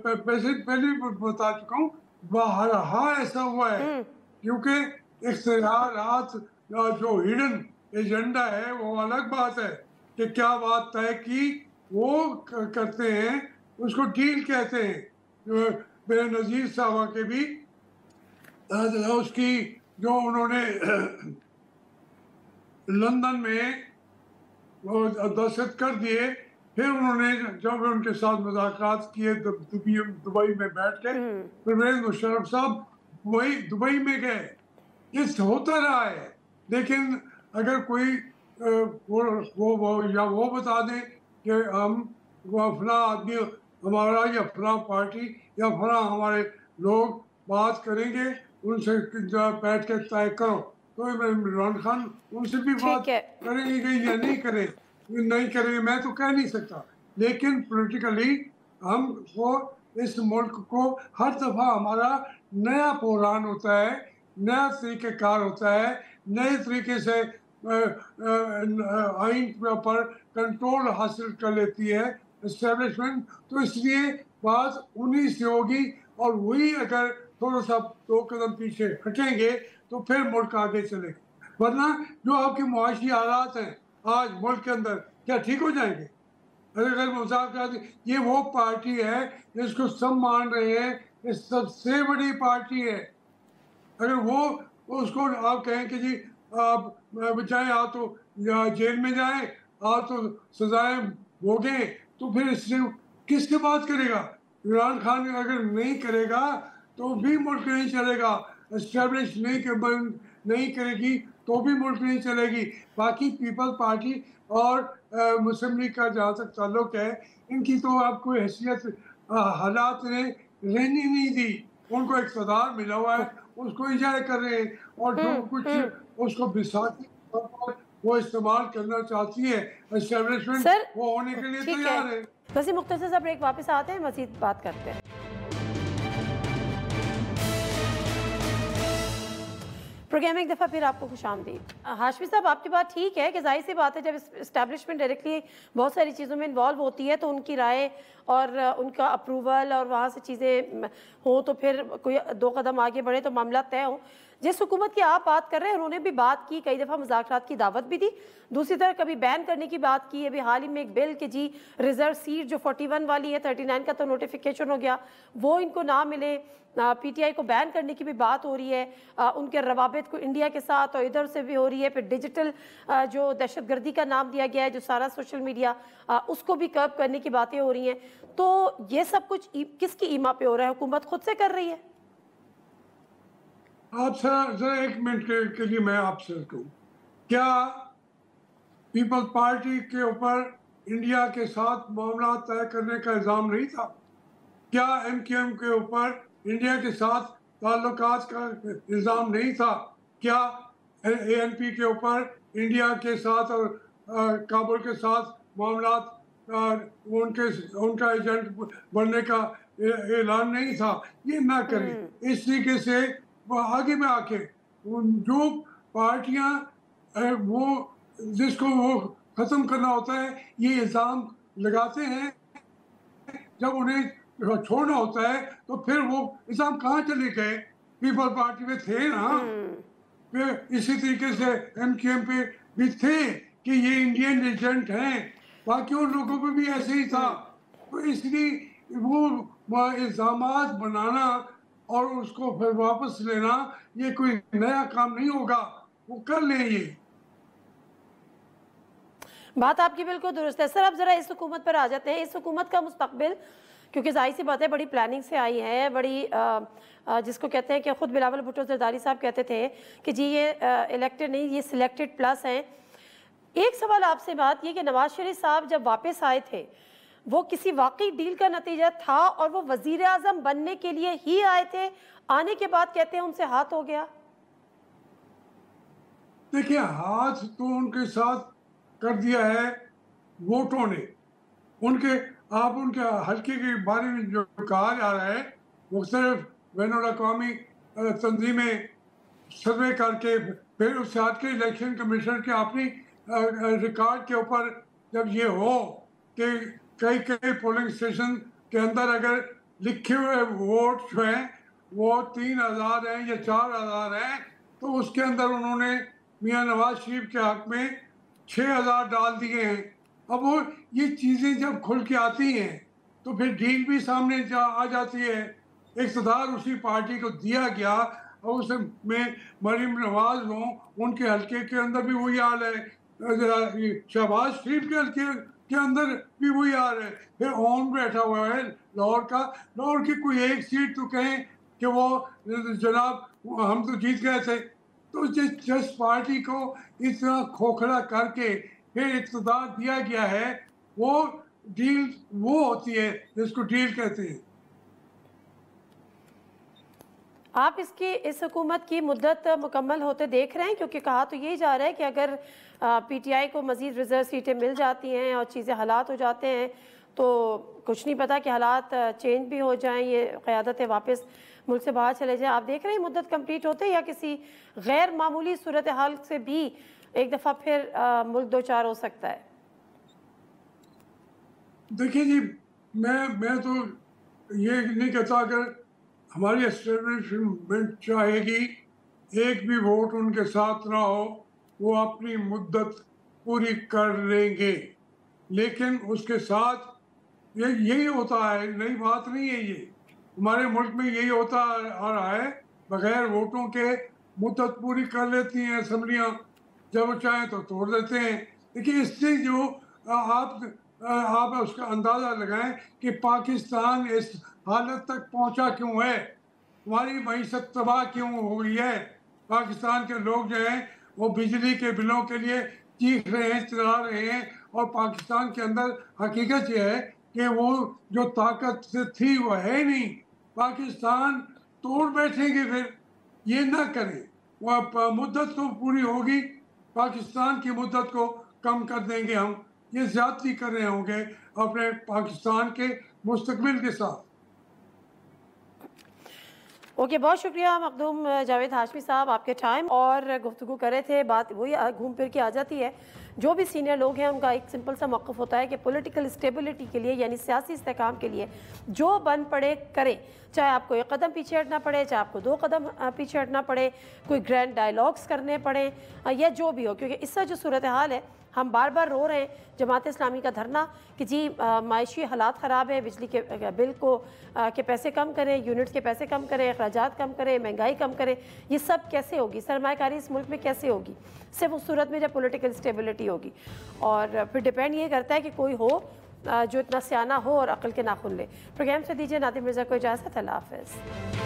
पहले बता चुका हूँ, बारहा ऐसा हुआ है, क्योंकि इख्तियारात जो हिडन एजेंडा है वो अलग बात है कि क्या बात तय की वो करते हैं, उसको डील कहते हैं। बेनज़ीर साहबा के भी उसकी जो उन्होंने लंदन में दस्तखत कर दिए, फिर उन्होंने जब उनके साथ मुज़ाकरात किए दुबई में बैठ के, परवेज़ मुशर्रफ साहब वही दुबई में गए। ये होता रहा है, लेकिन अगर कोई वो बता दें कि हम फला आदमी हमारा या फला पार्टी या फला हमारे लोग बात करेंगे, उनसे बैठ के तय करो, तो इमरान खान उनसे भी बात करेंगे या नहीं करेंगे मैं तो कह नहीं सकता। लेकिन पॉलिटिकली हम वो इस मुल्क को हर दफ़ा हमारा नया प्रोग्राम होता है, नया तरीक़ेकार होता है, नए तरीके से आइन पर कंट्रोल हासिल कर लेती है एस्टेब्लिशमेंट। तो इसलिए बात उन्हीं से होगी, और वही अगर थोड़ा सा 2 कदम पीछे हटेंगे तो फिर मुल्क आगे चलेगा। वरना जो आपके मुआशी हालात हैं आज मुल्क के अंदर, क्या ठीक हो जाएंगे? अगर मुज़ाकरात, ये वो पार्टी है जिसको सब मान रहे हैं ये सबसे बड़ी पार्टी है। अगर वो उसको आप कहें कि जी आप चाहे आप तो जेल में जाए, आप तो सजाएं भोगें, तो फिर इससे किससे बात करेगा? इमरान खान अगर नहीं करेगा तो भी मुल्क नहीं चलेगा, एस्टेब्लिश नहीं करेगी तो भी मुल्क नहीं चलेगी। बाकी पीपल्स पार्टी और मुस्लिम लीग का जहाँ तक ताल्लुक है, इनकी तो आपको हैसियत हालात ने रहने नहीं दी। उनको इक़्तिदार मिला हुआ है, उसको इंजॉय कर रहे हैं, और जो कुछ उसको बिसाती वो इस्तेमाल करना चाहती है एस्टेब्लिशमेंट, वो होने के लिए तैयार है। वैसे मुख्तसर सा ब्रेक, वापस आते हैं, मज़ीद बात करते हैं। प्रोग्राम में एक दफ़ा फिर आपको खुशामदीद। हाशमी साहब, आपकी बात ठीक है कि जाहिर सी बात है जब इस्टेब्लिशमेंट डायरेक्टली बहुत सारी चीज़ों में इन्वॉल्व होती है तो उनकी राय और उनका अप्रूवल और वहाँ से चीज़ें हो तो फिर कोई 2 कदम आगे बढ़े तो मामला तय हो। जिस हुकूमत की आप बात कर रहे हैं उन्होंने भी बात की, कई दफ़ा मुज़ाकरात की दावत भी दी, दूसरी तरफ कभी बैन करने की बात की। अभी हाल ही में एक बिल कि जी रिजर्व सीट जो 41 वाली है, 39 का तो नोटिफिकेशन हो गया, वो इनको ना मिले, पीटीआई को बैन करने की भी बात हो रही है, उनके रवाबित को इंडिया के साथ और इधर से भी हो रही है। फिर डिजिटल जो दहशतगर्दी का नाम दिया गया है, जो सारा सोशल मीडिया, उसको भी कर्ब करने की बातें हो रही हैं। तो ये सब कुछ किसकी ईमा पे हो रहा है? हुकूमत खुद से कर रही है? आप जरा 1 मिनट के लिए मैं आपसे कहूँ, क्या पीपल्स पार्टी के ऊपर इंडिया के साथ मामला तय करने का इल्ज़ाम नहीं था? क्या एमक्यूएम के ऊपर इंडिया के साथ ताल्लुकात का इल्ज़ाम नहीं था? क्या एएनपी के ऊपर इंडिया के साथ और काबुल के साथ मामला उनका एजेंट बनने का ऐलान नहीं था? ये ना करें। इस तरीके से आगे में आके जो पार्टियां वो जिसको वो खत्म करना होता है, ये इल्ज़ाम लगाते हैं, जब उन्हें छोड़ना होता है तो फिर वो इल्ज़ाम कहाँ चले गए? पीपल पार्टी में थे ना, फिर इसी तरीके से एमक्यूएम पे भी थे कि ये इंडियन एजेंट हैं, बाकी उन लोगों पे भी ऐसे ही था। तो इसलिए वो इल्ज़ामात बनाना और उसको फिर वापस लेना ये कोई नया काम नहीं होगा, वो कर लें। ये बात आपकी बिल्कुल दुरुस्त है। सर, अब जरा इस हुकूमत पर आ जाते हैं। इस हुकूमत का मुस्तकबिल, क्योंकि जाहिर सी बात है बड़ी प्लानिंग से आई है, बड़ी जिसको कहते हैं कि खुद बिलावल भुट्टो जरदारी साहब कहते थे कि जी ये इलेक्टेड नहीं, ये सिलेक्टेड प्लस हैं। एक सवाल आपसे बात ये कि नवाज शरीफ साहब जब वापस आए थे वो किसी वाकई डील का नतीजा था और वो वजीर आजम बनने के लिए ही आए थे? आने के बाद कहते हैं उनसे हाथ हो गया। देखिए, हाथ तो उनके साथ कर दिया है वोटों ने। उनके हल्के के बारे में जो कहा जा रहा है, मुख्तलिफ बैनुल-अक़वामी तंजीमें सर्वे करके फिर उससे हट के इलेक्शन कमीशन के अपनी रिकॉर्ड के ऊपर जब ये हो कि कई पोलिंग स्टेशन के अंदर अगर लिखे हुए वोट जो हैं वो 3000 हैं या 4000 हैं, तो उसके अंदर उन्होंने मियां नवाज शरीफ के हक में 6000 डाल दिए हैं। अब वो ये चीज़ें जब खुल के आती हैं तो फिर डील भी सामने आ जाती है। इक़्तिदार उसी पार्टी को दिया गया और उसमें मरीम नवाज हों, उनके हल्के के अंदर भी वही हाल है, शहबाज शरीफ के हल्के के अंदर भी वही हाल है। फिर ऑन बैठा हुआ है लाहौर की कोई एक सीट तो कहें कि वो जनाब हम तो जीत गए थे। तो जिस पार्टी को इतना खोखला करके फिर इक़्तिदार दिया गया है, वो डील वो होती है जिसको डील कहते हैं। आप इस हुकूमत की मुद्दत मुकम्मल होते देख रहे हैं? क्योंकि कहा तो यही जा रहा है कि अगर पीटीआई को मज़ीद रिजर्व सीटें मिल जाती हैं और चीज़ें हालात हो जाते हैं तो कुछ नहीं पता कि हालात चेंज भी हो जाएं, ये क़यादतें वापस मुल्क से बाहर चले जाएं। आप देख रहे हैं मुद्दत कंप्लीट होते या किसी गैर मामूली सूरत हाल से भी एक दफ़ा फिर मुल्क दो चार हो सकता है? देखिए जी, मैं तो ये नहीं कहता अगर हमारी एस्टेब्लिशमेंट चाहेगी एक भी वोट उनके साथ ना हो, वो अपनी मुद्दत पूरी कर लेंगे। लेकिन उसके साथ यही होता है, नई बात नहीं है ये, हमारे मुल्क में यही होता आ रहा है। बगैर वोटों के मुद्दत पूरी कर लेती हैं असम्बलियाँ, जब वो चाहें तो तोड़ देते हैं। देखिए, इससे जो आप उसका अंदाज़ा लगाएं कि पाकिस्तान इस हालत तक पहुंचा क्यों है, हमारी मईशत तबाह क्यों हो गई है। पाकिस्तान के लोग जो हैं वो बिजली के बिलों के लिए चीख रहे हैं, चिल्ला रहे हैं, और पाकिस्तान के अंदर हकीकत ये है कि वो जो ताकत से थी वो है नहीं। पाकिस्तान तोड़ बैठेंगे, फिर ये ना करें। वह मुद्दत तो पूरी होगी, पाकिस्तान की मुद्दत को कम कर देंगे हम, ये ज्यादती कर रहे होंगे अपने पाकिस्तान के मुस्तकबिल के साथ। ओके, बहुत शुक्रिया मखदूम जावेद हाशमी साहब, आपके टाइम और गुफ्तगू कर रहे थे। बात वही घूम फिर के आ जाती है, जो भी सीनियर लोग हैं उनका एक सिंपल सा मौक़िफ़ होता है कि पॉलिटिकल स्टेबिलिटी के लिए यानी सियासी इस्तेहकाम के लिए जो बन पड़े करें, चाहे आपको एक कदम पीछे हटना पड़े, चाहे आपको 2 कदम पीछे हटना पड़े, कोई ग्रैंड डायलॉग्स करने पड़े या जो भी हो, क्योंकि इससे जो सूरत हाल है, हम बार बार रो रहे हैं जमात इस्लामी का धरना कि जी मायशी हालात ख़राब है, बिजली के बिल को के पैसे कम करें, यूनिट्स के पैसे कम करें, अखराजात कम करें, महंगाई कम करें। ये सब कैसे होगी? सरमायाकारी इस मुल्क में कैसे होगी? सिर्फ उस सूरत में जब पॉलिटिकल स्टेबिलिटी होगी। और फिर डिपेंड ये करता है कि कोई हो जो इतना सियाना हो और अक्ल के नाखुन ले। प्रोग्राम से दीजिए नादिम मिर्ज़ा को इजाज़त। अल्लाह हाफ़िज़।